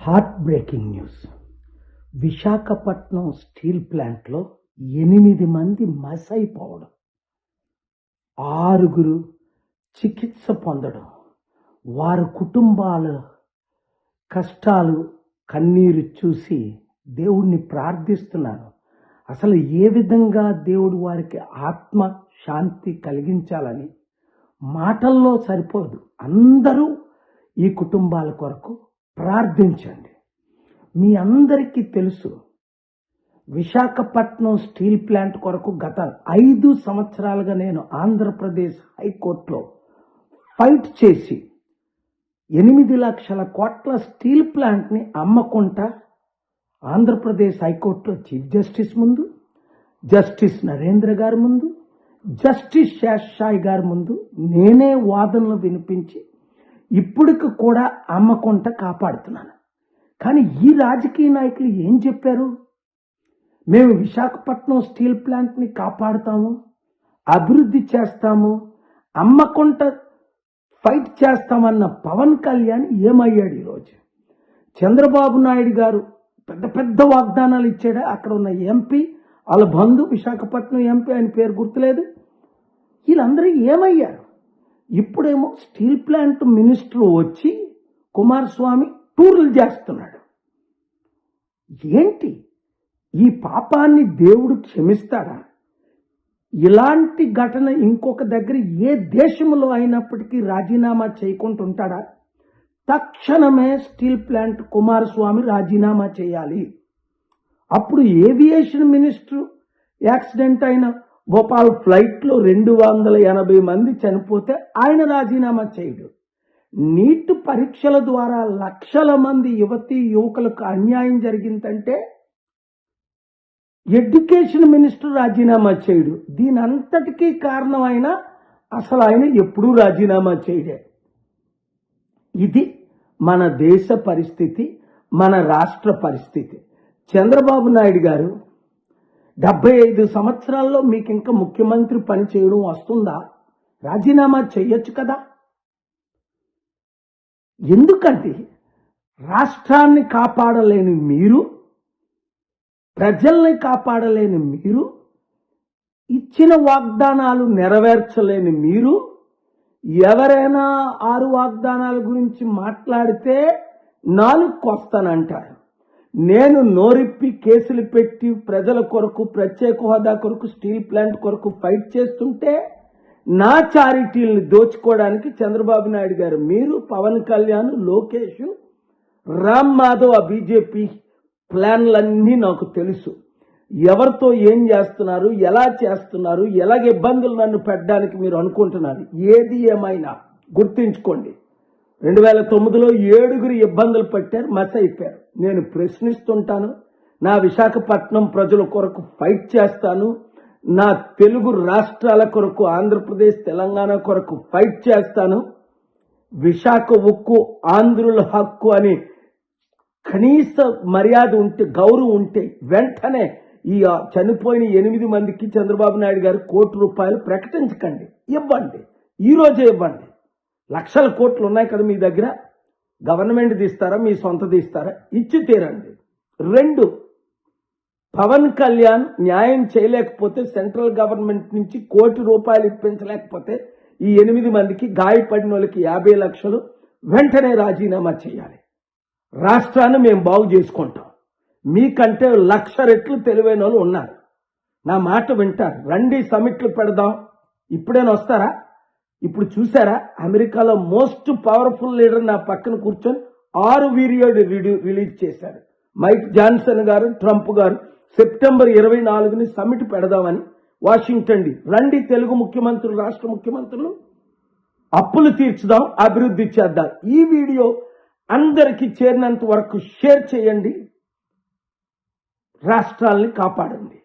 Heart breaking news. Visakhapatnam steel ప్లాంట్లో 8 మంది మసైపోవడం, 6 చికిత్స పొందడం, వారి కుటుంబాల కష్టాలు కన్నీరు చూసి దేవుణ్ణి ప్రార్థిస్తున్నాను. అసలు ఏ విధంగా దేవుడు వారికి ఆత్మ శాంతి కలిగించాలని మాటల్లో సరిపోదు. అందరూ ఈ కుటుంబాల కొరకు ప్రార్థించండి. మీ అందరికీ తెలుసు, విశాఖపట్నం స్టీల్ ప్లాంట్ కొరకు గత 5 సంవత్సరాలుగా నేను ఆంధ్రప్రదేశ్ హైకోర్టులో ఫైట్ చేసి 8 లక్షల కోట్ల స్టీల్ ప్లాంట్ని అమ్మకుండా ఆంధ్రప్రదేశ్ హైకోర్టులో చీఫ్ జస్టిస్ ముందు, జస్టిస్ నరేంద్ర గారి ముందు, జస్టిస్ శేషాయి గారి ముందు నేనే వాదనలు వినిపించి ఇప్పటికి కూడా అమ్మకుండా కాపాడుతున్నాను. కానీ ఈ రాజకీయ నాయకులు ఏం చెప్పారు? మేము విశాఖపట్నం స్టీల్ ప్లాంట్ని కాపాడుతాము, అభివృద్ధి చేస్తాము, అమ్మకుండా ఫైట్ చేస్తామన్న పవన్ కళ్యాణ్ ఏమయ్యాడు? ఈరోజు చంద్రబాబు నాయుడు గారు పెద్ద పెద్ద వాగ్దానాలు ఇచ్చాడు. అక్కడ ఉన్న ఎంపీ, వాళ్ళ బంధు విశాఖపట్నం ఎంపీ, ఆయన పేరు గుర్తులేదు, వీళ్ళందరూ ఏమయ్యారు? ఇప్పుడేమో స్టీల్ ప్లాంట్ మినిస్టర్ వచ్చి కుమారస్వామి టూర్లు చేస్తున్నాడు. ఏంటి ఈ పాపాన్ని దేవుడు క్షమిస్తాడా? ఇలాంటి ఘటన ఇంకొక దగ్గర ఏ దేశంలో అయినప్పటికీ రాజీనామా చేయకుండా ఉంటాడా? తక్షణమే స్టీల్ ప్లాంట్ కుమారస్వామి రాజీనామా చేయాలి. అప్పుడు ఏవియేషన్ మినిస్టర్ యాక్సిడెంట్ అయిన భోపాల్ ఫ్లైట్లో 280 మంది చనిపోతే ఆయన రాజీనామా చేయడు. నీట్ పరీక్షల ద్వారా లక్షల మంది యువతీ యువకులకు అన్యాయం జరిగిందంటే ఎడ్యుకేషన్ మినిస్టర్ రాజీనామా చేయడు. దీని అంతటికీ కారణమైన అసలు ఆయన ఎప్పుడూ రాజీనామా చేయడే. ఇది మన దేశ పరిస్థితి, మన రాష్ట్ర పరిస్థితి. చంద్రబాబు నాయుడు గారు 75 సంవత్సరాల్లో మీకు ఇంకా ముఖ్యమంత్రి పని చేయడం వస్తుందా? రాజీనామా చేయొచ్చు కదా. ఎందుకంటే రాష్ట్రాన్ని కాపాడలేని మీరు, ప్రజల్ని కాపాడలేని మీరు, ఇచ్చిన వాగ్దానాలు నెరవేర్చలేని మీరు, ఎవరైనా 6 వాగ్దానాల గురించి మాట్లాడితే 4 కొస్తానంటారు. నేను నోరిప్పి కేసులు పెట్టి ప్రజల కొరకు, ప్రత్యేక హోదా కొరకు, స్టీల్ ప్లాంట్ కొరకు ఫైట్ చేస్తుంటే నా చారిటీలను దోచుకోవడానికి చంద్రబాబు నాయుడు గారు, మీరు, పవన్ కళ్యాణ్, లోకేష్, రామ్ మాధవ్, ఆ బీజేపీ ప్లాన్లన్నీ నాకు తెలుసు. ఎవరితో ఏం చేస్తున్నారు, ఎలా చేస్తున్నారు, ఎలాగ ఇబ్బందులు నన్ను పెట్టడానికి మీరు అనుకుంటున్నారు. ఏది ఏమైనా గుర్తుంచుకోండి, 2009లో 7 ఇబ్బందులు పెట్టారు, మస్ అయిపోయారు. నేను ప్రశ్నిస్తుంటాను. నా విశాఖపట్నం ప్రజల కొరకు ఫైట్ చేస్తాను. నా తెలుగు రాష్ట్రాల కొరకు, ఆంధ్రప్రదేశ్, తెలంగాణ కొరకు ఫైట్ చేస్తాను. విశాఖ ఉక్కు ఆంధ్రుల హక్కు అని కనీస మర్యాద ఉంటే, గౌరవం ఉంటే వెంటనే ఈ చనిపోయిన 8 మందికి చంద్రబాబు నాయుడు గారు ₹1 కోటి ప్రకటించకండి, ఇవ్వండి. ఈరోజే ఇవ్వండి. లక్షల కోట్లు ఉన్నాయి కదా మీ దగ్గర. గవర్నమెంట్ తీస్తారా, మీ సొంత తీస్తారా? ఇచ్చి తీరండి. 2, పవన్ కళ్యాణ్ న్యాయం చేయలేకపోతే, సెంట్రల్ గవర్నమెంట్ నుంచి ₹1 కోటి ఇప్పించలేకపోతే ఈ 8 మందికి, గాయపడిన వాళ్ళకి 50 లక్షలు వెంటనే రాజీనామా చేయాలి. రాష్ట్రాన్ని మేము బాగు చేసుకుంటాం. మీకంటే 1,00,000 రెట్లు తెలివైన వాళ్ళు ఉన్నారు. నా మాట వింటారు. రండి, సమిట్లు పెడదాం. ఇప్పుడైనా వస్తారా? ఇప్పుడు చూసారా, అమెరికాలో మోస్ట్ పవర్ఫుల్ లీడర్ నా పక్కన కూర్చొని 6 వీడియోలు రిలీజ్ చేశారు. మైక్ జాన్సన్ గారు, ట్రంప్ గారు సెప్టెంబర్ 24ని సమిట్ పెడదామని వాషింగ్టన్. రండి తెలుగు ముఖ్యమంత్రులు, రాష్ట్ర ముఖ్యమంత్రులు, అప్పులు తీర్చుదాం, అభివృద్ధి చేద్దాం. ఈ వీడియో అందరికీ చేరినంత వరకు షేర్ చేయండి. రాష్ట్రాల్ని కాపాడండి.